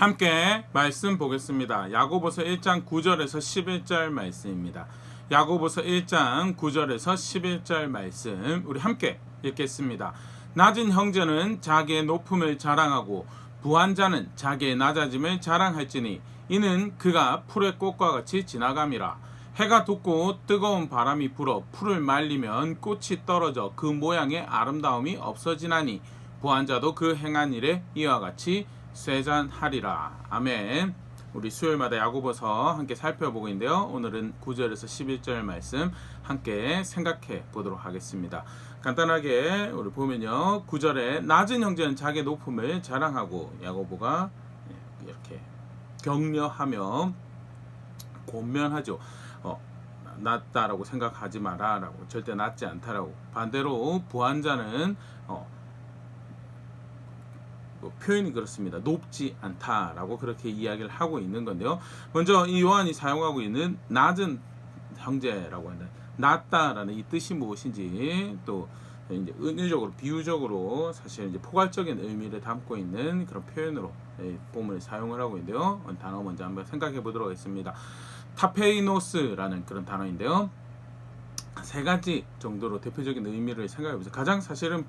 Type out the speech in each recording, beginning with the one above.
함께 말씀 보겠습니다. 야고보서 1장 9절에서 11절 말씀입니다. 야고보서 1장 9절에서 11절 말씀 우리 함께 읽겠습니다. 낮은 형제는 자기의 높음을 자랑하고 부한 자는 자기의 낮아짐을 자랑할지니 이는 그가 풀의 꽃과 같이 지나감이라. 해가 돋고 뜨거운 바람이 불어 풀을 말리면 꽃이 떨어져 그 모양의 아름다움이 없어지나니 부한 자도 그 행한 일에 이와 같이 쇠잔하리라. 아멘. 우리 수요일마다 야고보서 함께 살펴보고 있는데요. 오늘은 9절에서 11절 말씀 함께 생각해 보도록 하겠습니다. 간단하게 우리 보면요. 9절에 낮은 형제는 자기의 높음을 자랑하고, 야고보가 이렇게 격려하며 권면하죠. 낮다라고 생각하지 마라 라고, 절대 낮지 않다라고. 반대로 부한 자는 표현이 그렇습니다. 높지 않다라고 그렇게 이야기를 하고 있는 건데요. 먼저 이 요한이 사용하고 있는 낮은 형제라고 하는 낮다라는 이 뜻이 무엇인지, 또 이제 은유적으로 비유적으로 사실 이제 포괄적인 의미를 담고 있는 그런 표현으로 본문을 사용을 하고 있는데요. 단어 먼저 한번 생각해 보도록 하겠습니다. 타페이노스라는 그런 단어인데요. 세 가지 정도로 대표적인 의미를 생각해 보세요. 가장 사실은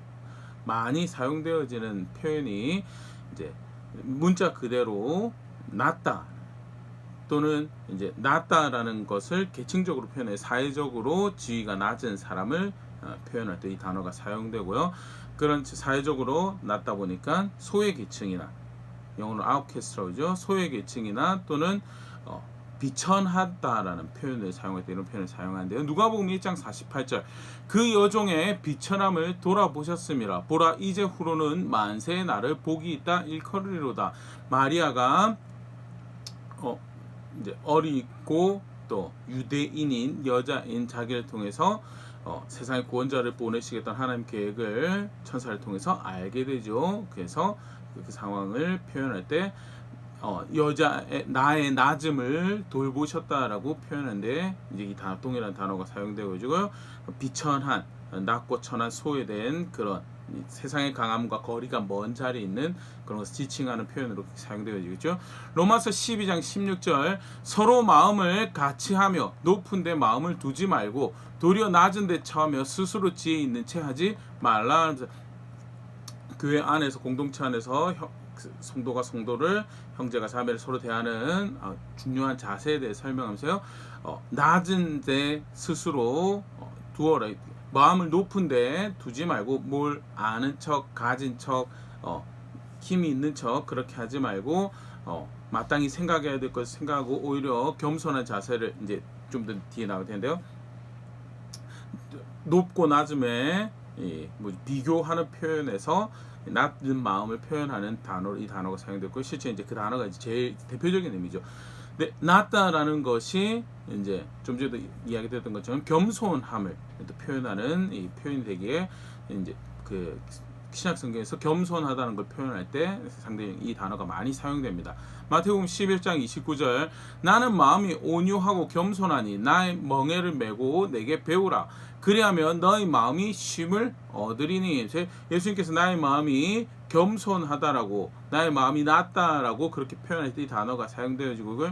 많이 사용되어지는 표현이 이제 문자 그대로 낮다 또는 이제 낮다라는 것을 계층적으로 표현해 사회적으로 지위가 낮은 사람을 표현할 때 이 단어가 사용되고요. 그런 사회적으로 낮다 보니까 소외 계층이나, 영어로 아웃캐스트라고죠. 소외 계층이나 또는 비천하다라는 표현을 사용할 때 이런 표현을 사용하는데요. 누가복음 1장 48절, 그 여종의 비천함을 돌아보셨음이라. 보라, 이제 후로는 만세의 날을 복이 있다 일컬으리로다. 마리아가 이제 어리고 또 유대인인 여자인 자기를 통해서 세상의 구원자를 보내시겠다는 하나님 계획을 천사를 통해서 알게 되죠. 그래서 그 상황을 표현할 때 여자의 나의 낮음을 돌보셨다라고 표현하는데, 이제 이 동일한 단어가 사용되고 있고요. 비천한, 낮고 천한, 소외된 그런 세상의 강함과 거리가 먼 자리에 있는 그런 것을 지칭하는 표현으로 사용되어지겠죠. 로마서 12장 16절, 서로 마음을 같이 하며 높은 데 마음을 두지 말고 도리어 낮은 데 처하며 스스로 지혜 있는 채 하지 말라. 교회 안에서, 공동체 안에서 성도가 성도를, 형제가 자매를 서로 대하는 중요한 자세에 대해 설명하면서요. 낮은 데 스스로 두어라. 마음을 높은 데 두지 말고 뭘 아는 척, 가진 척, 힘이 있는 척 그렇게 하지 말고 마땅히 생각해야 될 것을 생각하고 오히려 겸손한 자세를, 이제 좀 더 뒤에 나올 텐데요. 높고 낮음에 비교하는 표현에서 낮은 마음을 표현하는 단어로 이 단어가 사용됐고, 실제 이제 그 단어가 이제 제일 대표적인 의미죠. 근데 낮다라는 것이 이제 좀 전에도 이야기드렸던 것처럼 겸손함을 또 표현하는 이 표현이 되기에, 이제 그 신약 성경에서 겸손하다는 걸 표현할 때 상당히 이 단어가 많이 사용됩니다. 마태복음 11장 29절, 나는 마음이 온유하고 겸손하니 나의 멍에를 메고 내게 배우라. 그리하면 너희 마음이 쉼을 얻으리니. 예수님께서 나의 마음이 겸손하다라고, 나의 마음이 낮다라고 그렇게 표현할 때 이 단어가 사용되어지고,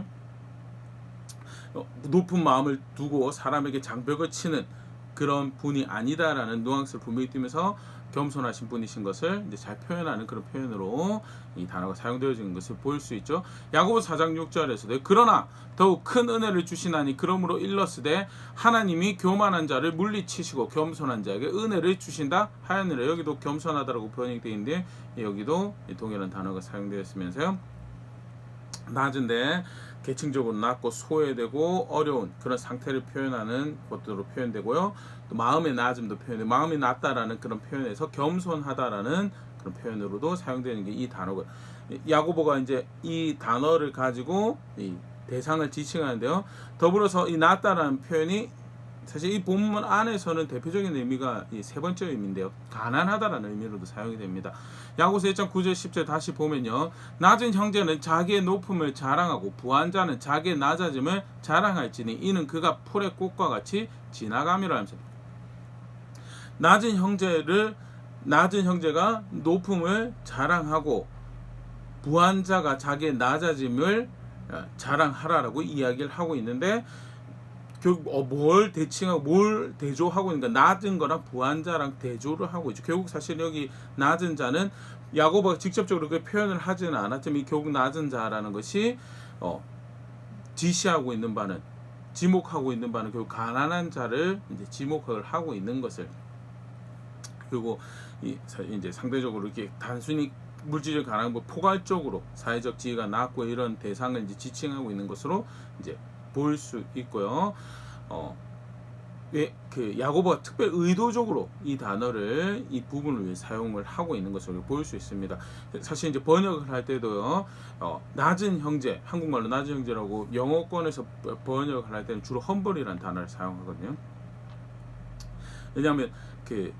높은 마음을 두고 사람에게 장벽을 치는 그런 분이 아니다라는 뉘앙스를 분명히 띠면서 겸손하신 분이신 것을 이제 잘 표현하는 그런 표현으로 이 단어가 사용되어지는 것을 볼 수 있죠. 야고보서 4장 6절에서도 그러나 더욱 큰 은혜를 주시나니 그러므로 일렀으되 하나님이 교만한 자를 물리치시고 겸손한 자에게 은혜를 주신다 하였느라. 여기도 겸손하다라고 번역되어 있는데 여기도 동일한 단어가 사용되었으면서요. 낮은데 계층적으로 낮고 소외되고 어려운 그런 상태를 표현하는 것으로 표현되고요. 또 마음의 낮음도 표현되고, 마음이 낮다라는 그런 표현에서 겸손하다라는 그런 표현으로도 사용되는 게 이 단어고, 야고보가 이제 이 단어를 가지고 이 대상을 지칭하는데요. 더불어서 이 낮다라는 표현이 사실 이 본문 안에서는 대표적인 의미가 이 세 번째 의미인데요. 가난하다라는 의미로도 사용이 됩니다. 야고보서 1장 9절 10절 다시 보면요. 낮은 형제는 자기의 높음을 자랑하고 부한 자는 자기의 낮아짐을 자랑할지니 이는 그가 풀의 꽃과 같이 지나감이라 하면서, 낮은 형제가 높음을 자랑하고 부한 자가 자기의 낮아짐을 자랑하라라고 이야기를 하고 있는데, 결국 뭘 대칭하고 뭘 대조하고 있는가? 낮은 거랑 부한 자랑 대조를 하고 있죠. 결국 사실 여기 낮은 자는 야고보가 직접적으로 그 표현을 하지는 않았지만, 이 결국 낮은 자라는 것이 지시하고 있는 바는, 지목하고 있는 바는 결국 가난한 자를 이제 지목을 하고 있는 것을, 그리고 이제 상대적으로 이렇게 단순히 물질적 가난한 뭐 포괄적으로 사회적 지위가 낮고 이런 대상을 이제 지칭하고 있는 것으로 이제 볼 수 있고요. 그 야고보가 특별 의도적으로 이 단어를 이 부분을 위해 사용을 하고 있는 것을 볼 수 있습니다. 사실 이제 번역을 할 때도요, 낮은 형제, 한국말로 낮은 형제라고 영어권에서 번역을 할 때는 주로 험벌이라는 단어를 사용하거든요. 왜냐하면 그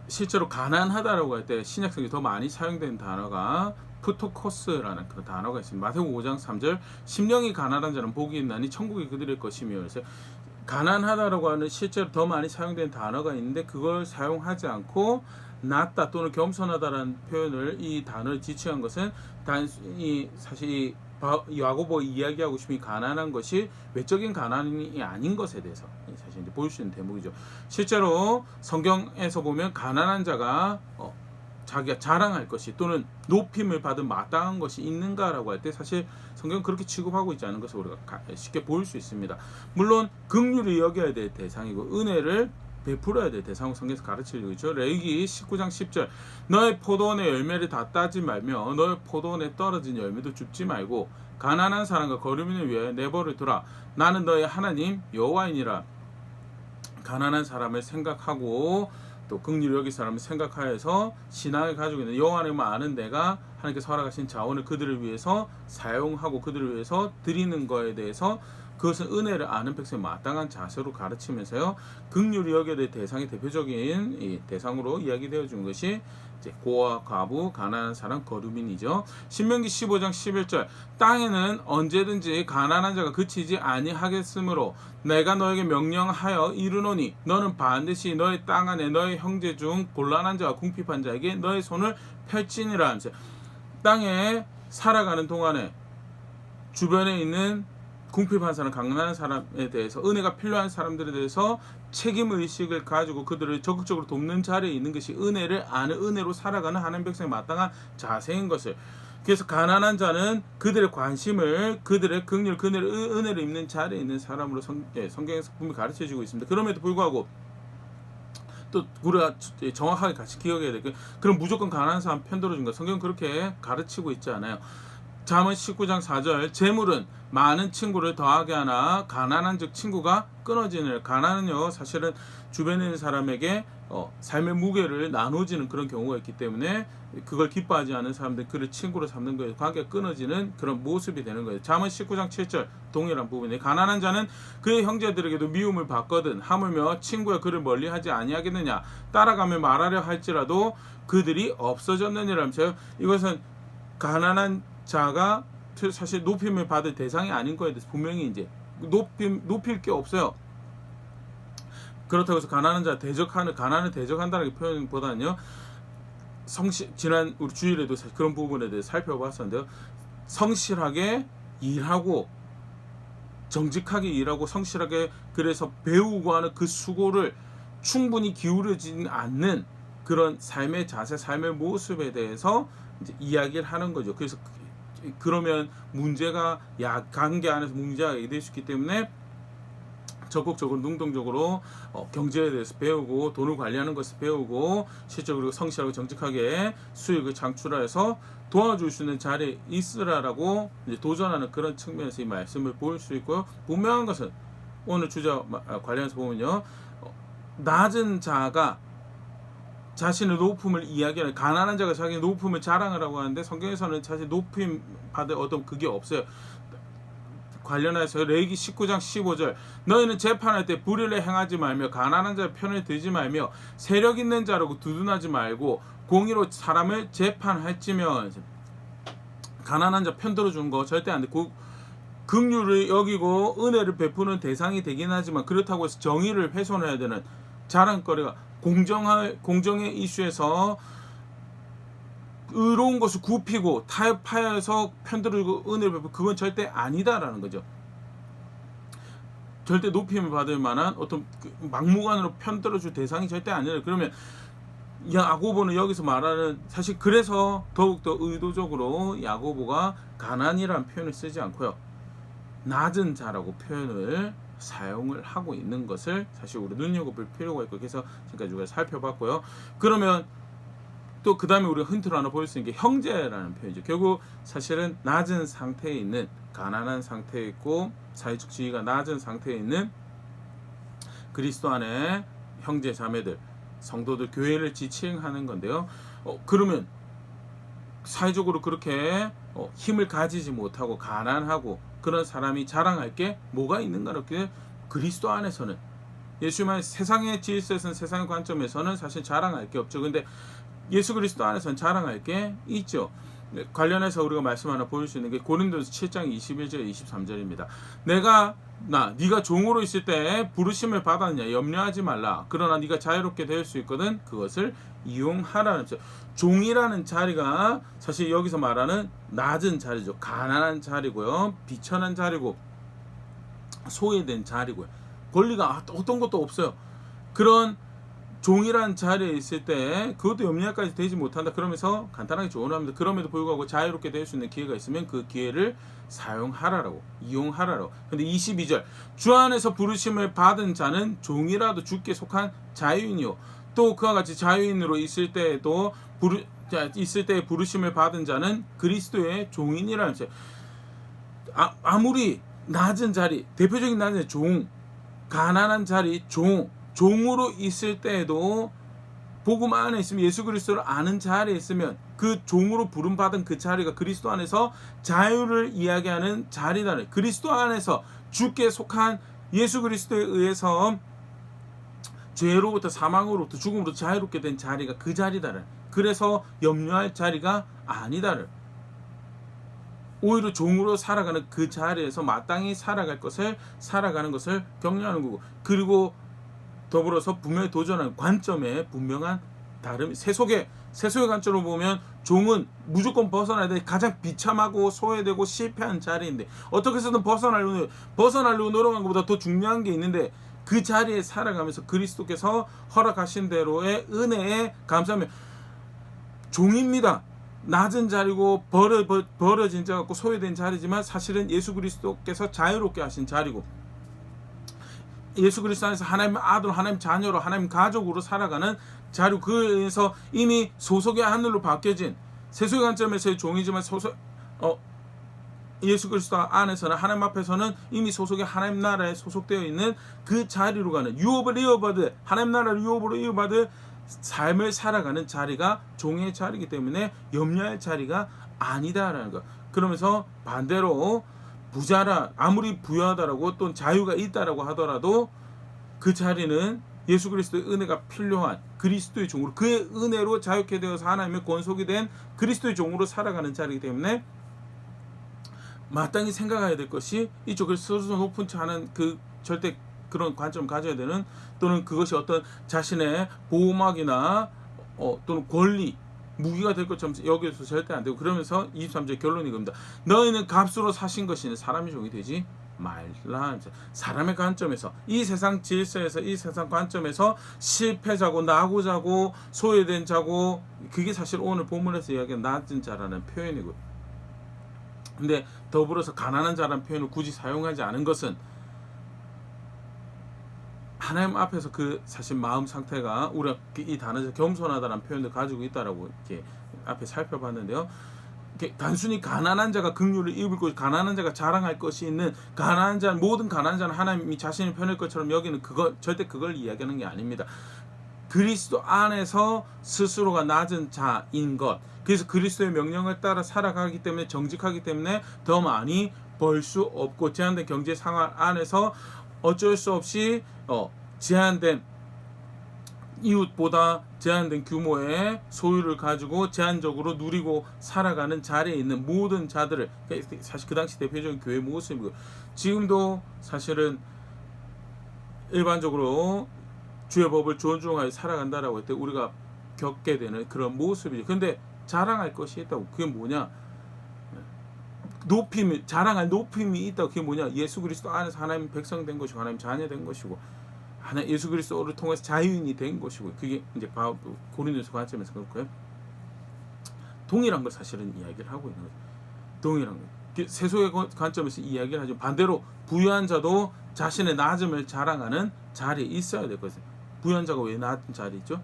실제로 가난하다라고 할 때 신약성경에 더 많이 사용되는 단어가 푸토코스라는 그 단어가 있습니다. 마태복음 5장 3절, 심령이 가난한 자는 복이 있나니 천국이 그들의 것이며. 그래서 가난하다라고 하는 실제로 더 많이 사용되는 단어가 있는데, 그걸 사용하지 않고 낮다 또는 겸손하다라는 표현을, 이 단어를 지칭한 것은 단순히 사실 야고보 이야기하고 싶은 가난한 것이 외적인 가난이 아닌 것에 대해서 사실 이제 볼 수 있는 대목이죠. 실제로 성경에서 보면 가난한 자가 자기가 자랑할 것이 또는 높임을 받은 마땅한 것이 있는가라고 할 때 사실 성경은 그렇게 취급하고 있지 않은 것을 우리가 쉽게 볼 수 있습니다. 물론 긍휼히 여겨야 될 대상이고 은혜를 베풀어야 될 대상을 성경에서 가르치고 있죠. 레위기 19장 10절, 너의 포도원의 열매를 다 따지 말며 너의 포도원에 떨어진 열매도 줍지 말고 가난한 사람과 거류민을 위하여 내버려 두라. 나는 너의 하나님 여호와이니라. 가난한 사람을 생각하고 또 긍휼히 여길 사람을 생각하여서 신앙을 가지고 있는 여호와를 아는 내가 하나님께서 허락하신 자원을 그들을 위해서 사용하고 그들을 위해서 드리는 거에 대해서, 그것은 은혜를 아는 백성의 마땅한 자세로 가르치면서요, 긍휼히 여겨야 될 대상의 대표적인 이 대상으로 이야기되어 준 것이 이제 고아, 과부, 가난한 사람, 거류민이죠. 신명기 15장 11절, 땅에는 언제든지 가난한 자가 그치지 아니하겠으므로 내가 너에게 명령하여 이르노니 너는 반드시 너의 땅 안에 너의 형제 중 곤란한 자와 궁핍한 자에게 너의 손을 펼치니라 하면서, 땅에 살아가는 동안에 주변에 있는 궁핍한 사람, 가난한 사람에 대해서, 은혜가 필요한 사람들에 대해서 책임의식을 가지고 그들을 적극적으로 돕는 자리에 있는 것이 은혜를 아는, 은혜로 살아가는 하나님 백성에 마땅한 자세인 것을, 그래서 가난한 자는 그들의 관심을, 그들의 긍휼, 그들의 은혜를 입는 자리에 있는 사람으로 성경에서 분명히 가르쳐지고 있습니다. 그럼에도 불구하고 또 우리가 정확하게 같이 기억해야 될 게, 그럼 무조건 가난한 사람 편들어준 거, 성경은 그렇게 가르치고 있지 않아요. 잠언 19장 4절, 재물은 많은 친구를 더하게 하나 가난한 즉 친구가 끊어지느니라. 가난은요 사실은 주변에 있는 사람에게 삶의 무게를 나눠지는 그런 경우가 있기 때문에 그걸 기뻐하지 않는 사람들, 그를 친구로 삼는 거예요. 관계가 끊어지는 그런 모습이 되는 거예요. 잠언 19장 7절 동일한 부분에, 가난한 자는 그의 형제들에게도 미움을 받거든 하물며 친구야 그를 멀리하지 아니하겠느냐. 따라가며 말하려 할지라도 그들이 없어졌느니라면서요. 이것은 가난한 자가 사실 높임을 받을 대상이 아닌 거에 대해서 분명히 이제 높일 게 없어요. 그렇다고 해서 가난한 자 대적하는, 가난을 대적한다는 표현보다는요, 지난 우리 주일에도 사실 그런 부분에 대해서 살펴봤었는데요, 성실하게 일하고 정직하게 일하고 성실하게 그래서 배우고 하는 그 수고를 충분히 기울여지지 않는 그런 삶의 자세, 삶의 모습에 대해서 이제 이야기를 하는 거죠. 그래서 그러면 문제가 관계 안에서 문제가 될 수 있기 때문에 적극적으로 능동적으로 경제에 대해서 배우고 돈을 관리하는 것을 배우고 실적으로 성실하고 정직하게 수익을 창출해서 도와줄 수 있는 자리에 있으라라고 이제 도전하는 그런 측면에서 이 말씀을 볼 수 있고요. 분명한 것은 오늘 주제와 관련해서 보면요, 낮은 자가 자신의 높음을 이야기하는, 가난한 자가 자기의 높음을 자랑하라고 하는데 성경에서는 사실 높임 받을 어떤 그게 없어요. 관련해서 레위기 19장 15절, 너희는 재판할 때 불의를 행하지 말며 가난한 자의 편을 들지 말며 세력 있는 자라고 두둔하지 말고 공의로 사람을 재판할지며. 가난한 자 편 들어주는 거 절대 안 돼. 긍휼을 여기고 은혜를 베푸는 대상이 되긴 하지만 그렇다고 해서 정의를 훼손해야 되는 자랑거리가, 공정의 이슈에서 의로운 것을 굽히고 타협하여서 편들고 은혜를 베풀고 그건 절대 아니다라는 거죠. 절대 높임을 받을 만한 어떤 막무가내로 편들어줄 대상이 절대 아니라. 그러면 야고보는 여기서 말하는, 사실 그래서 더욱더 의도적으로 야고보가 가난이라는 표현을 쓰지 않고요, 낮은 자라고 표현을 사용을 하고 있는 것을 사실 우리 눈여겨볼 필요가 있고, 그래서 지금까지 우리가 살펴봤고요. 그러면 또 그 다음에 우리가 힌트로 하나 볼 수 있는 게 형제라는 표현이죠. 결국 사실은 낮은 상태에 있는, 가난한 상태에 있고 사회적 지위가 낮은 상태에 있는 그리스도 안에 형제 자매들, 성도들, 교회를 지칭하는 건데요. 그러면 사회적으로 그렇게 힘을 가지지 못하고 가난하고 그런 사람이 자랑할 게 뭐가 있는가? 이렇게 그리스도 안에서는, 예수님의 세상의 질서에서는, 세상의 관점에서는 사실 자랑할 게 없죠. 근데 예수 그리스도 안에서는 자랑할 게 있죠. 관련해서 우리가 말씀 하나 보일 수 있는 게 고린도서 7장 21절 23절입니다. 네가 종으로 있을 때 부르심을 받았느냐 염려하지 말라. 그러나 네가 자유롭게 될 수 있거든 그것을 이용하라는 거죠. 종이라는 자리가 사실 여기서 말하는 낮은 자리죠. 가난한 자리고요, 비천한 자리고, 소외된 자리고요, 권리가 어떤 것도 없어요. 그런 종이란 자리에 있을 때 그것도 염려까지 되지 못한다. 그러면서 간단하게 조언합니다. 그럼에도 불구하고 자유롭게 될 수 있는 기회가 있으면 그 기회를 사용하라라고, 이용하라라고. 근데 22절, 주 안에서 부르심을 받은 자는 종이라도 주께 속한 자유인이요, 또 그와 같이 자유인으로 있을 때에도 부르심을 받은 자는 그리스도의 종인이라는 거죠. 아무리 낮은 자리, 대표적인 낮은 종, 가난한 자리, 종으로 있을 때에도 복음 안에 있으면, 예수 그리스도를 아는 자리에 있으면 그 종으로 부름받은 그 자리가 그리스도 안에서 자유를 이야기하는 자리다. 그리스도 안에서 주께 속한 예수 그리스도에 의해서 죄로부터, 사망으로부터, 죽음으로부터 자유롭게 된 자리가 그 자리다. 그래서 염려할 자리가 아니다. 오히려 종으로 살아가는 그 자리에서 마땅히 살아가는 것을 격려하는 거고, 그리고 더불어서 분명히 도전하는 관점에 분명한 다름이, 세속의 관점으로 보면 종은 무조건 벗어나야 돼. 가장 비참하고 소외되고 실패한 자리인데, 어떻게 해서든 벗어나려고 노력한 것보다 더 중요한 게 있는데, 그 자리에 살아가면서 그리스도께서 허락하신 대로의 은혜에 감사하며, 종입니다. 낮은 자리고 버려진 자 같고 소외된 자리지만 사실은 예수 그리스도께서 자유롭게 하신 자리고, 예수 그리스도 안에서 하나님의 아들, 하나님 자녀로, 하나님 가족으로 살아가는 자료, 그에서 이미 소속의 하늘로 바뀌어진, 세속의 관점에서의 종이지만 예수 그리스도 안에서는, 하나님 앞에서는 이미 소속의 하나님 나라에 소속되어 있는 그 자리로 가는, 유업을 이어받을, 하나님 나라를 유업으로 이어받을 삶을 살아가는 자리가 종의 자리이기 때문에 염려할 자리가 아니다라는 것. 그러면서 반대로 아무리 부유하다라고 또 자유가 있다라고 하더라도 그 자리는 예수 그리스도의 은혜가 필요한 그리스도의 종으로, 그의 은혜로 자유케 되어서 하나님의 권속이 된 그리스도의 종으로 살아가는 자리이기 때문에 마땅히 생각해야 될 것이 이쪽을 스스로 높은 척 하는 그 절대 그런 관점을 가져야 되는, 또는 그것이 어떤 자신의 보호막이나 또는 권리, 무기가 될 것처럼 여기서 절대 안 되고, 그러면서 23절 결론이 겁니다. 너희는 값으로 사신 것이니 사람의 종이 되지 말라. 사람의 관점에서, 이 세상 질서에서, 이 세상 관점에서 실패자고 나고자고 소외된 자고, 그게 사실 오늘 본문에서 이야기한 낮은 자라는 표현이고요. 근데 더불어서 가난한 자라는 표현을 굳이 사용하지 않은 것은 하나님 앞에서 그 사실 마음 상태가, 우리가 이 단어에서 겸손하다는 표현을 가지고 있다라고 이렇게 앞에 살펴봤는데요. 단순히 가난한 자가 긍휼을 입을 것이, 가난한 자가 자랑할 것이 있는, 가난한 자, 모든 가난한 자는 하나님이 자신의 편일 것처럼 여기는 절대 그걸 이야기하는 게 아닙니다. 그리스도 안에서 스스로가 낮은 자인 것, 그래서 그리스도의 명령을 따라 살아가기 때문에, 정직하기 때문에 더 많이 벌 수 없고, 제한된 경제 상황 안에서 어쩔 수 없이 제한된, 이웃보다 제한된 규모의 소유를 가지고 제한적으로 누리고 살아가는 자리에 있는 모든 자들을, 사실 그 당시 대표적인 교회 모습이고, 지금도 사실은 일반적으로 주의 법을 존중하여 살아간다라고 할 때 우리가 겪게 되는 그런 모습이죠. 근데 자랑할 것이 있다고. 그게 뭐냐? 높임이, 자랑할 높임이 있다고. 그게 뭐냐? 예수 그리스도 안에서 하나님 백성 된 것이고 하나님 자녀 된 것이고 하나 예수 그리스도를 통해서 자유인이 된 것이고. 그게 이제 고린도서 관점에서 그렇고요. 동일한 걸 사실은 이야기를 하고 있는 거죠. 동일한 거. 세속의 관점에서 이야기를 하죠. 반대로 부유한 자도 자신의 낮음을 자랑하는 자리에 있어야 될 것이에요. 부유한 자가 왜 낮은 자리죠?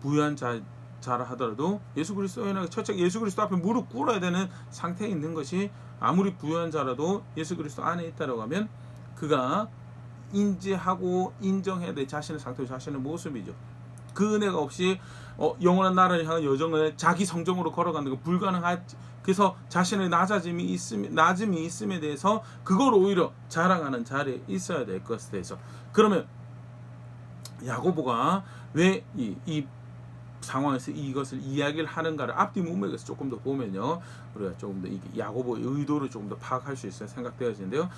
부유한 자라 하더라도 예수 그리스도에 첫째 예수 그리스도 앞에 무릎 꿇어야 되는 상태에 있는 것이, 아무리 부유한 자라도 예수 그리스도 안에 있다라고 하면 그가 인지하고 인정해야 될 자신의 상태, 자신의 모습이죠. 그 은혜가 없이 영원한 나라를 향한 여정을 자기 성정으로 걸어가는 거 불가능하지. 그래서 자신의 낮음이 있음에 대해서 그걸 오히려 자랑하는 자리에 있어야 될 것에 대해서. 그러면 야고보가 왜 이 상황에서 이것을 이야기를 하는가를 앞뒤 문맥에서 조금 더 보면요, 우리가 조금 더 야고보의 의도를 조금 더 파악할 수 있어야 생각되어지는데요.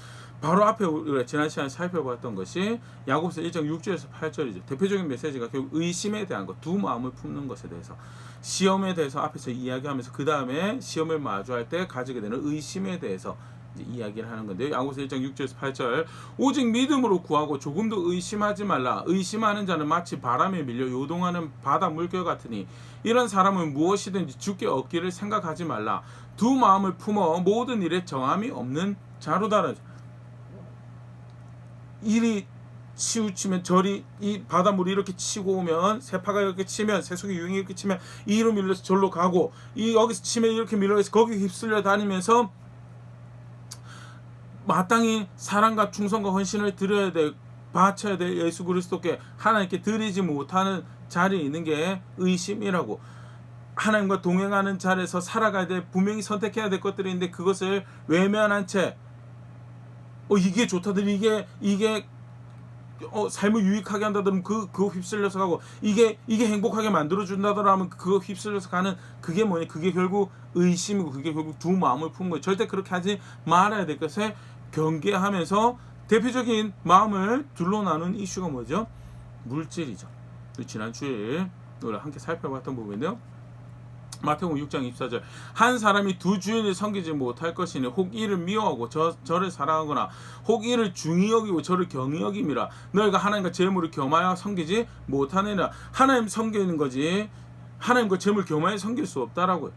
바로 앞에 우리가 지난 시간에 살펴봤던 것이 야고보서 1장 6절에서 8절이죠. 대표적인 메시지가 결국 의심에 대한 것, 두 마음을 품는 것에 대해서, 시험에 대해서 앞에서 이야기하면서 그 다음에 시험을 마주할 때 가지게 되는 의심에 대해서 이야기를 하는 건데요. 야고보서 1장 6절에서 8절, 오직 믿음으로 구하고 조금도 의심하지 말라. 의심하는 자는 마치 바람에 밀려 요동하는 바다 물결 같으니 이런 사람은 무엇이든지 주께 얻기를 생각하지 말라. 두 마음을 품어 모든 일에 정함이 없는 자로다. 일이 치우치면 저리, 이 바닷물이 이렇게 치고 오면, 세파가 이렇게 치면, 세속의 유행이 이렇게 치면 이로 밀려서 절로 가고, 여기서 치면 이렇게 밀려서 거기 휩쓸려 다니면서 마땅히 사랑과 충성과 헌신을 드려야 돼, 바쳐야 될 예수 그리스도께 하나님께 드리지 못하는 자리에 있는 게 의심이라고. 하나님과 동행하는 자리에서 살아가야 돼, 분명히 선택해야 될 것들이 있는데 그것을 외면한 채 이게 좋다더니 이게 삶을 유익하게 한다더니 그거 휩쓸려서 가고, 이게 행복하게 만들어준다더라 하면 그거 휩쓸려서 가는, 그게 뭐냐? 그게 결국 의심이고 그게 결국 두 마음을 품은 거예요. 절대 그렇게 하지 말아야 될 것에 경계하면서 대표적인 마음을 둘로 나눈 이슈가 뭐죠? 물질이죠. 지난 주에 우리 함께 살펴봤던 부분인데요. 마태복음 6장 24절, 한 사람이 두 주인을 섬기지 못할 것이니 혹 이를 미워하고 저를 사랑하거나 혹 이를 중히 여기고 저를 경히 여김이라. 너희가 하나님과 재물을 겸하여 섬기지 못하느니라. 하나님 섬기는 거지 하나님과 재물 겸하여 섬길 수 없다라고요.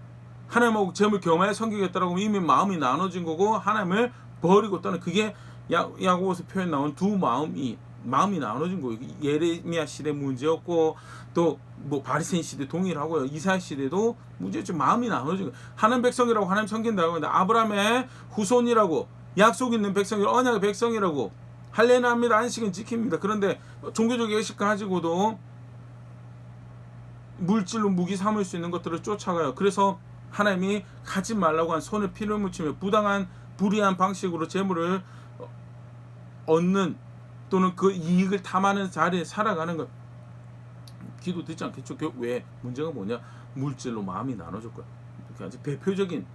하나님하고 재물 겸하여 섬기겠다라고 하면 이미 마음이 나눠진 거고 하나님을 버리고 떠는, 그게 야고보서 표현 나온 두 마음이 나눠진 거예요. 예레미야 시대 문제였고 또 뭐 바리새인 시대 동일하고요. 이사야 시대도 문제였죠. 마음이 나눠진 거예요. 하나님 백성이라고 하나님 섬긴다고 하는데 아브라함의 후손이라고, 약속 있는 백성이라고, 언약의 백성이라고, 할례는 합니다, 안식은 지킵니다. 그런데 종교적 예식 가지고도 물질로 무기 삼을 수 있는 것들을 쫓아가요. 그래서 하나님이 가지 말라고 한 손에 피를 묻히며 부당한 불의한 방식으로 재물을 얻는 또는 그 이익을 탐하는 자리에 살아가는 것. 기도 듣지 않겠죠. 왜? 문제가 뭐냐? 물질로 마음이 나눠졌고요. 아주 대표적인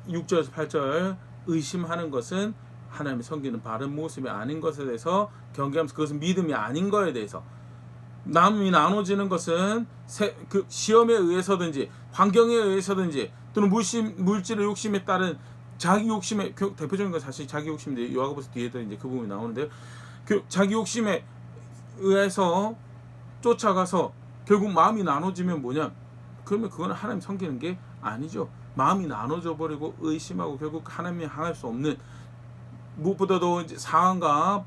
6절에서 8절, 의심하는 것은 하나님을 섬기는 바른 모습이 아닌 것에 대해서 경계하면서 그것은 믿음이 아닌 것에 대해서, 마음이 나눠지는 것은 그 시험에 의해서든지 환경에 의해서든지 또는 물질의 욕심에 따른 자기 욕심에, 대표적인 건 사실 자기 욕심인데 요하고보서 뒤에도 이제 그 부분이 나오는데요. 그 자기 욕심에 의해서 쫓아가서 결국 마음이 나눠지면 뭐냐? 그러면 그건 하나님 섬기는 게 아니죠. 마음이 나눠져 버리고 의심하고 결국 하나님이 향할 수 없는, 무엇보다도 이제 상황과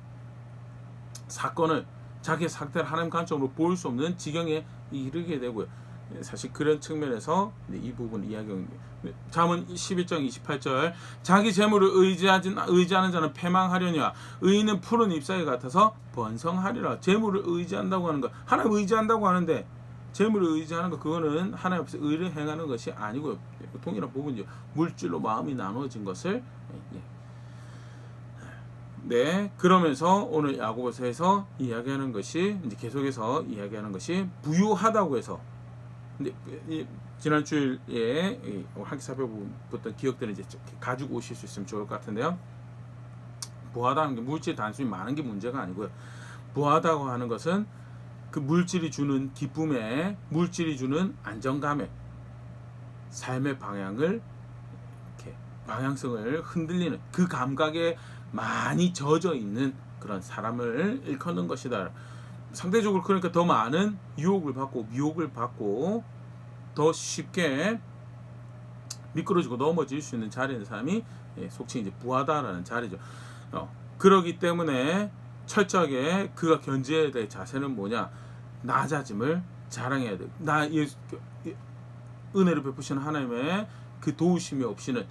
사건을 자기의 상태를 하나님 관점으로 볼 수 없는 지경에 이르게 되고요. 사실 그런 측면에서 이 부분 이야기합니다. 잠언 11장 28절, 자기 재물을 의지하는 자는 패망하려니와 의인은 푸른 잎사귀 같아서 번성하리라. 재물을 의지한다고 하는 것, 하나님 의지한다고 하는데 재물을 의지하는 것, 그거는 하나님 앞에서 의를 행하는 것이 아니고요. 동일한 부분이죠. 물질로 마음이 나눠진 것을. 네, 그러면서 오늘 야고보서에서 이야기하는 것이, 이제 계속해서 이야기하는 것이 부유하다고 해서, 근데 지난 주일에 함께 살펴봤던 기억들을 이제 가지고 오실 수 있으면 좋을 것 같은데요. 부하다는 게 물질이 단순히 많은 게 문제가 아니고요. 부하다고 하는 것은 그 물질이 주는 기쁨에, 물질이 주는 안정감에, 삶의 방향을 이렇게 방향성을 흔들리는 그 감각에 많이 젖어 있는 그런 사람을 일컫는 것이다. 상대적으로 그러니까 더 많은 유혹을 받고 미혹을 받고 더 쉽게 미끄러지고 넘어질 수 있는 자리에 있는 사람이 속칭 이제 부하다라는 자리죠. 그러기 때문에 철저하게 그가 견지해야 될 자세는 뭐냐? 낮아짐을 자랑해야 돼. 은혜를 베푸시는 하나님의 그 도우심이 없이는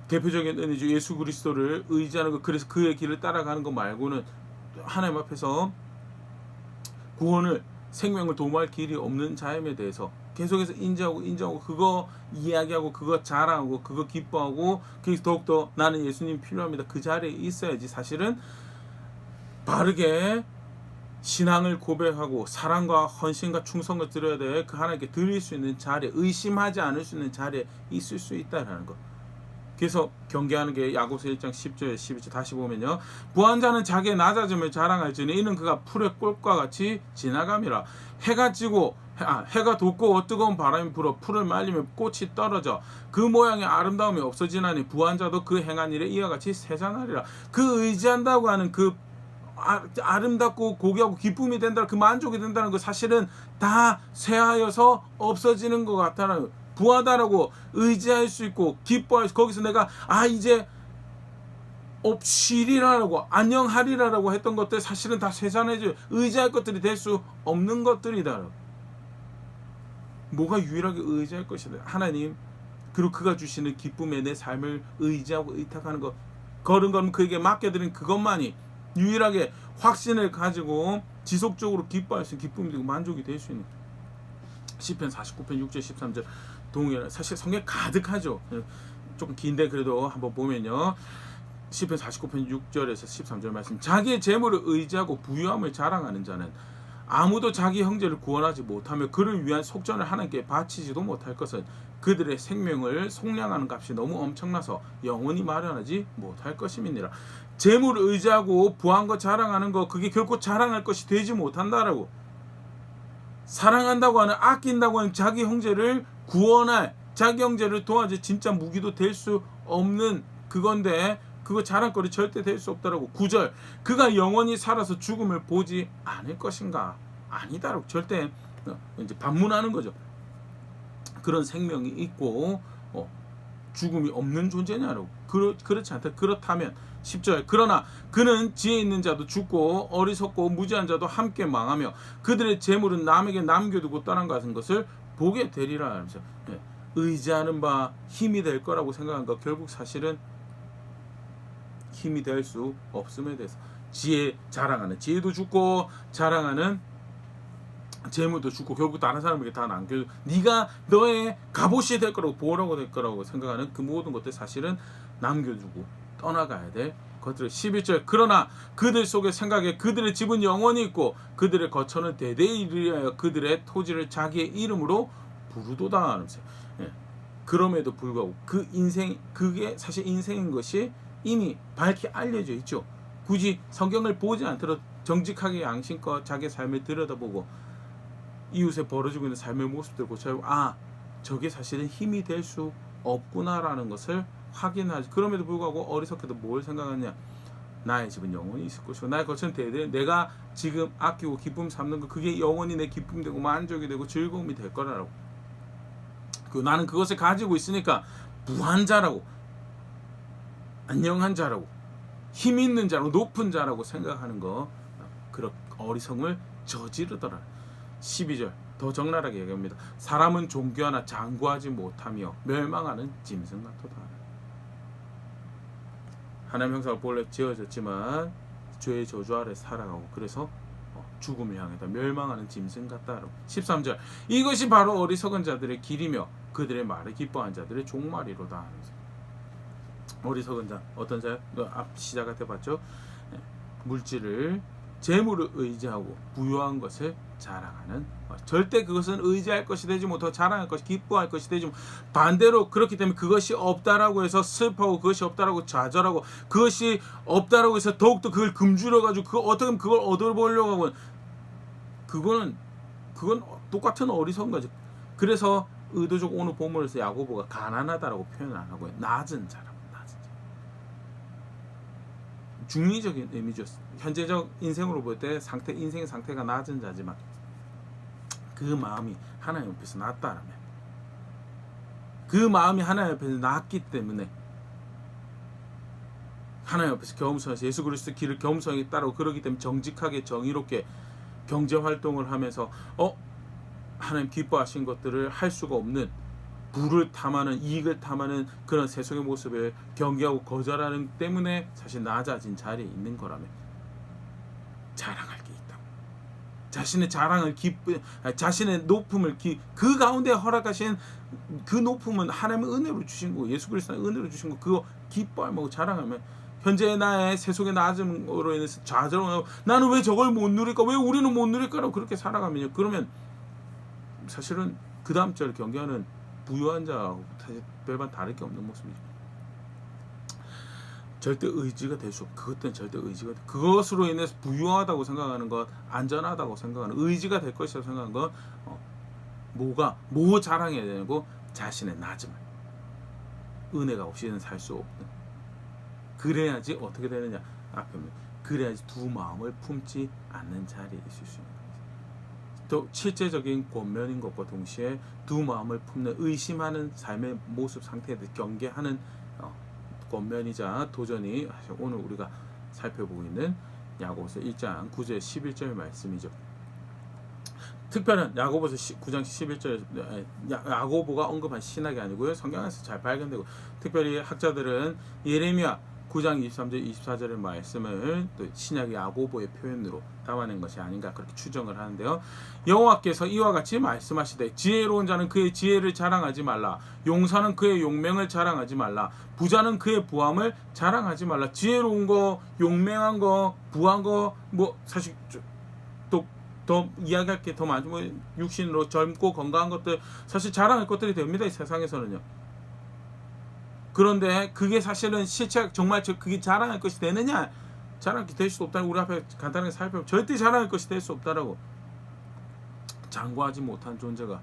대표적인 은혜죠. 예수 그리스도를 의지하는 것, 그래서 그의 길을 따라가는 것 말고는 하나님 앞에서 구원을 생명을 도모할 길이 없는 자임에 대해서 계속해서 인정하고 그거 이야기하고 그거 자랑하고 그거 기뻐하고 그래서 더욱더 나는 예수님 필요합니다. 그 자리에 있어야지 사실은 바르게 신앙을 고백하고 사랑과 헌신과 충성을 드려야 돼. 그 하나님께 드릴 수 있는 자리에 의심하지 않을 수 있는 자리에 있을 수 있다라는 것. 그래서 경계하는 게 야고보서 1장 10절 11절 다시 보면요. 부한 자는 자기의 낮아짐을 자랑할지니 이는 그가 풀의 꽃과 같이 지나감이라. 해가 돋고 뜨거운 바람이 불어 풀을 말리면 꽃이 떨어져 그 모양의 아름다움이 없어지나니 부한 자도 그 행한 일에 이와 같이 세잔하리라. 그 의지한다고 하는 그 아름답고 고귀하고 기쁨이 된다, 그 만족이 된다는 거 사실은 다 쇠하여서 없어지는 것 같다는, 부하다라고 의지할 수 있고 기뻐할 수, 거기서 내가 이제 쉬리라라고 안녕하리라라고 했던 것들 사실은 다 쇠잔해져 의지할 것들이 될 수 없는 것들이다. 뭐가 유일하게 의지할 것이다? 하나님, 그리고 그가 주시는 기쁨에 내 삶을 의지하고 의탁하는 것, 걸음걸음 그에게 맡겨드린 그것만이 유일하게 확신을 가지고 지속적으로 기뻐할 수 있는, 기쁨이 되고 만족이 될 수 있는. 시편 49편 6절 13절 동일한, 사실 성경 가득하죠. 조금 긴데 그래도 한번 보면요. 시편 49편 6절에서 13절 말씀. 자기의 재물을 의지하고 부유함을 자랑하는 자는 아무도 자기 형제를 구원하지 못하며 그를 위한 속전을 하나님께 바치지도 못할 것은 그들의 생명을 속량하는 값이 너무 엄청나서 영원히 마련하지 못할 것임이니라. 재물을 의지하고 부한 것 자랑하는 거, 그게 결코 자랑할 것이 되지 못한다라고. 사랑한다고 하는, 아낀다고 하는 자기 형제를 구원할, 자기 형제를 도와줄 진짜 무기도 될 수 없는 그건데 그거 자랑거리 절대 될 수 없다라고. 9절, 그가 영원히 살아서 죽음을 보지 않을 것인가? 아니다라고. 절대 이제 반문하는 거죠. 그런 생명이 있고 죽음이 없는 존재냐라고. 그렇지 않다. 그렇다면 10절, 그러나 그는 지혜 있는 자도 죽고 어리석고 무지한 자도 함께 망하며 그들의 재물은 남에게 남겨두고 떠난 것을 보게 되리라 하면서, 의지하는 바 힘이 될 거라고 생각한 거 결국 사실은 힘이 될 수 없음에 대해서 지혜 자랑하는, 지혜도 죽고 자랑하는 재물도 죽고 결국 다른 사람에게 다 남겨, 네가 너의 갑옷이 될 거라고, 보호라고 될 거라고 생각하는 그 모든 것들 사실은 남겨두고 떠나가야 될 것들. 11절, 그러나 그들 속의 생각에 그들의 집은 영원히 있고 그들의 거처는 대대에 이르리하여 그들의 토지를 자기의 이름으로 부르도다 하면서, 그럼에도 불구하고 그 인생, 그게 사실 인생인 것이 이미 밝히 알려져 있죠. 굳이 성경을 보지 않더라도 정직하게 양심껏 자기의 삶을 들여다보고 이웃에 벌어지고 있는 삶의 모습들 고쳐보고, 저게 사실은 힘이 될 수 없구나라는 것을 확인하지. 그럼에도 불구하고 어리석게도 뭘 생각하냐? 나의 집은 영원히 있을 것이고 나의 거처는 대대, 내가 지금 아끼고 기쁨 삼는 거, 그게 영원히 내 기쁨이 되고 만족이 되고 즐거움이 될 거라고. 나는 그것을 가지고 있으니까 부한 자라고, 안녕한 자라고, 힘 있는 자라고, 높은 자라고 생각하는 거, 그런 어리석음을 저지르더라. 12절 더 적나라하게 얘기합니다. 사람은 종교 하나 장구하지 못하며 멸망하는 짐승 같도다. 하나님 형상을 본래 지어졌지만 죄의 저주 아래 살아가고 그래서 죽음을 향해다 멸망하는 짐승 같다. 13절, 이것이 바로 어리석은 자들의 길이며 그들의 말을 기뻐한 자들의 종말이로다. 어리석은 자, 어떤 자요? 앞 시작할 때 봤죠? 물질을, 재물을 의지하고 부유한 것을 자랑하는, 절대 그것은 의지할 것이 되지 못하고 자랑할 것이, 기뻐할 것이 되지 못하고, 반대로 그렇기 때문에 그것이 없다라고 해서 슬퍼하고 그것이 없다라고 좌절하고 그것이 없다라고 해서 더욱더 그걸 금주려 가지고 어떻게 하면 그걸 얻어보려고 하고, 그건 똑같은 어리석은 거지. 그래서 의도적 오늘 본문에서 야고보가 가난하다라고 표현 안 하고요. 낮은 자라고. 낮은 자. 중의적인 의미죠. 현재적 인생으로 볼 때 인생의 상태가 낮은 자지만 그 마음이 하나님 앞에서 낮다라면, 그 마음이 하나님 앞에서 낮기 때문에 하나님 앞에서 겸손해서 예수 그리스도 길을 겸손하게 따르고, 그러기 때문에 정직하게 정의롭게 경제 활동을 하면서 하나님 기뻐하신 것들을 할 수가 없는, 부를 탐하는, 이익을 탐하는 그런 세속의 모습을 경계하고 거절하는 때문에 사실 낮아진 자리에 있는 거라면 자랑할 게 있다고. 자신의 자랑을 자신의 높음을 그 가운데 허락하신 그 높음은 하나님의 은혜로 주신 거고, 예수 그리스도의 은혜로 주신 거, 그거 기뻐하고 자랑하면, 현재 나의 세속의 낮음으로 인해서 좌절하고 나는 왜 저걸 못 누릴까, 왜 우리는 못 누릴까라고 그렇게 살아가면요, 그러면 사실은 그 다음 절 경계하는 부유한 자하고 사실 별반 다를 게 없는 모습이죠. 절대 의지가 될 수 없고, 그것들은 절대 의지가 그것으로 인해서 부유하다고 생각하는 것, 안전하다고 생각하는, 의지가 될 것이라고 생각하는 것, 뭐 자랑해야 되고, 자신의 낮음을, 은혜가 없이는 살 수 없는, 그래야지 어떻게 되느냐, 앞에 그래야지 두 마음을 품지 않는 자리에 있을 수 있는 거죠. 또 실제적인 권면인 것과 동시에 두 마음을 품는, 의심하는 삶의 모습 상태에 대해 경계하는 권면이자 도전이 오늘 우리가 살펴보고 있는 야고보서 1장 9절 11절 말씀이죠. 특별한 야고보서 9장 11절, 야고보가 언급한 신학이 아니고요, 성경에서 잘 발견되고, 특별히 학자들은 예레미야 9장 23절 24절의 말씀을 또 신약의 야고보의 표현으로 담아낸 것이 아닌가 그렇게 추정을 하는데요. 여호와께서 이와 같이 말씀하시되, 지혜로운 자는 그의 지혜를 자랑하지 말라, 용사는 그의 용맹을 자랑하지 말라, 부자는 그의 부함을 자랑하지 말라. 지혜로운 거, 용맹한 거, 부한 거, 사실 더 이야기할 게 더 많죠. 육신으로 젊고 건강한 것들, 사실 자랑할 것들이 됩니다, 이 세상에서는요. 그런데 그게 사실은 실체 정말 그게 자랑할 것이 되느냐, 자랑이 될 수 없다는, 우리 앞에 간단하게 살펴보면 절대 자랑할 것이 될 수 없다라고. 장구하지 못한 존재가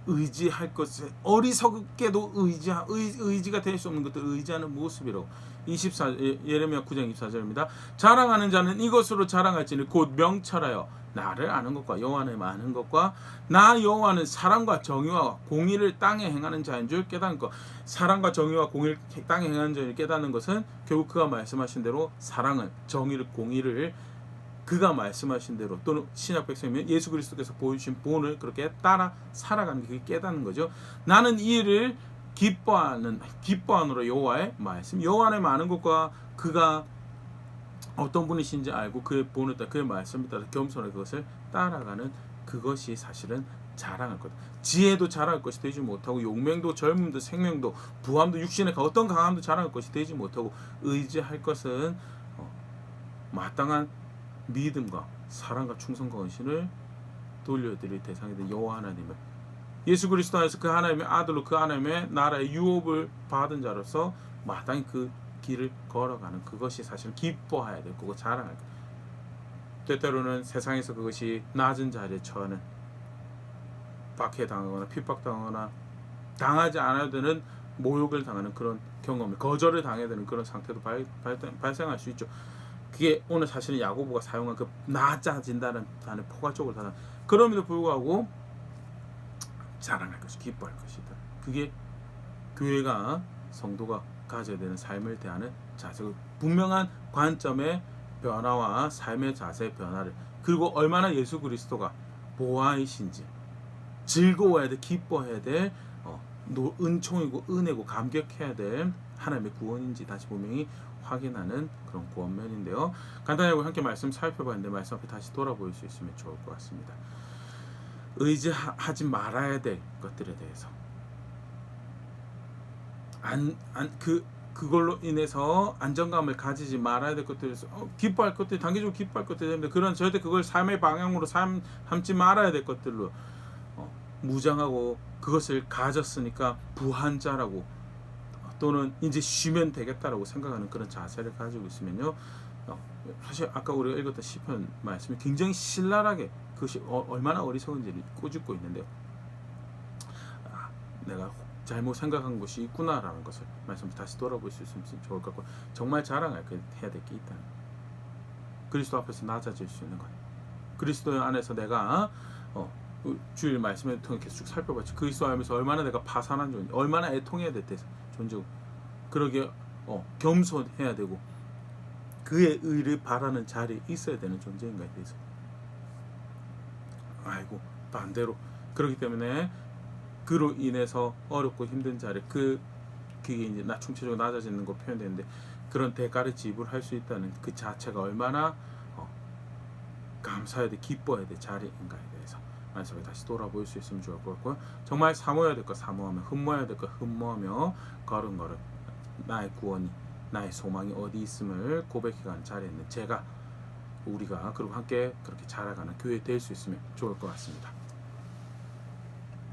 의지할 것을, 어리석게도 의지가 될 수 없는 것들 의지하는 모습이라고. 예레미야 9장 24절입니다. 자랑하는 자는 이것으로 자랑할지니 곧 명철하여 나를 아는 것과 여호와를 아는 것과, 나 여호와는 사랑과 정의와 공의를 땅에 행하는 자인 줄 깨닫는 것. 사랑과 정의와 공의를 땅에 행하는 자를 깨닫는 것은 결국 그가 말씀하신 대로 사랑을, 정의를, 공의를 그가 말씀하신 대로, 또는 신약 백성이면 예수 그리스도께서 보여주신 본을 그렇게 따라 살아가는 게, 그게 깨닫는 거죠. 나는 이 일을 기뻐하노라. 여호와의 말씀, 여호와의 많은 것과 그가 어떤 분이신지 알고 그의 본을 따라, 그의 말씀을 따라 겸손하게 그것을 따라가는, 그것이 사실은 자랑할 것. 지혜도 자랑할 것이 되지 못하고, 용맹도, 젊음도, 생명도, 부함도, 육신의 어떤 강함도 자랑할 것이 되지 못하고, 의지할 것은 마땅한 믿음과 사랑과 충성과 헌신을 돌려드릴 대상이 된 여호와 하나님을, 예수 그리스도 안에서 그 하나님의 아들로 그 하나님의 나라의 유업을 받은 자로서 마땅히 그 길을 걸어가는, 그것이 사실 기뻐해야 될 거고 자랑할 거. 때때로는 세상에서 그것이 낮은 자리에 처하는, 박해당하거나 핍박당하거나 당하지 않아야 되는 모욕을 당하는 그런 경험, 거절을 당해야 되는 그런 상태도 발생할 수 있죠. 그게 오늘 사실은 야고보가 사용한 그 낮아진다는 단어 포괄적으로 단어. 그럼에도 불구하고 자랑할 것이, 기뻐할 것이다. 그게 교회가, 성도가 가져야 되는 삶을 대하는 자세, 분명한 관점의 변화와 삶의 자세의 변화를, 그리고 얼마나 예수 그리스도가 보아이신지, 즐거워해야 돼, 기뻐해야 될 은총이고 은혜고 감격해야 될 하나님의 구원인지 다시 분명히 확인하는 그런 구원면인데요. 간단하게 함께 말씀 살펴봤는데, 말씀 앞에 다시 돌아볼 수 있으면 좋을 것 같습니다. 의지하지 말아야 될 것들에 대해서, 그걸로 인해서 안정감을 가지지 말아야 될 것들에서 기뻐할 것들, 단기적으로 기뻐할 것들이 있는데, 그런 절대 그걸 삶의 방향으로 삼지 말아야 될 것들로 무장하고, 그것을 가졌으니까 부한자라고, 또는 이제 쉬면 되겠다라고 생각하는 그런 자세를 가지고 있으면요, 사실 아까 우리가 읽었던 시편 말씀이 굉장히 신랄하게 그것이 얼마나 어리석은지를 꼬집고 있는데요. 내가 잘못 생각한 것이 있구나라는 것을 말씀 다시 돌아볼 수 있으면 좋을 것 같고, 정말 자랑해야 될 게 있다는 거예요. 그리스도 앞에서 낮아질 수 있는 거예요. 그리스도 안에서 내가 주일 말씀을 통해 계속 살펴봤지. 그리스도 안에서 얼마나 내가 파산한 존재, 얼마나 애통해야 될 때 존재고, 그러게 겸손해야 되고 그의 의를 바라는 자리에 있어야 되는 존재인가에 대해서 아이고 반대로 그렇기 때문에 그로 인해서 어렵고 힘든 자리 그게 이제 충체적으로 낮아지는 거 표현되는데, 그런 대가를 지불할 수 있다는 그 자체가 얼마나 감사해야 돼, 기뻐해야 돼 자리인가에 대해서 말씀을 다시 돌아볼 수 있으면 좋을 것 같고요. 정말 사모해야 될 거 사모하며, 흠모해야 될 거 흠모하며, 걸음걸음 나의 구원이, 나의 소망이 어디 있음을 고백해가는 자리에 있는 우리가 그리고 함께 그렇게 자라가는 교회 될 수 있으면 좋을 것 같습니다.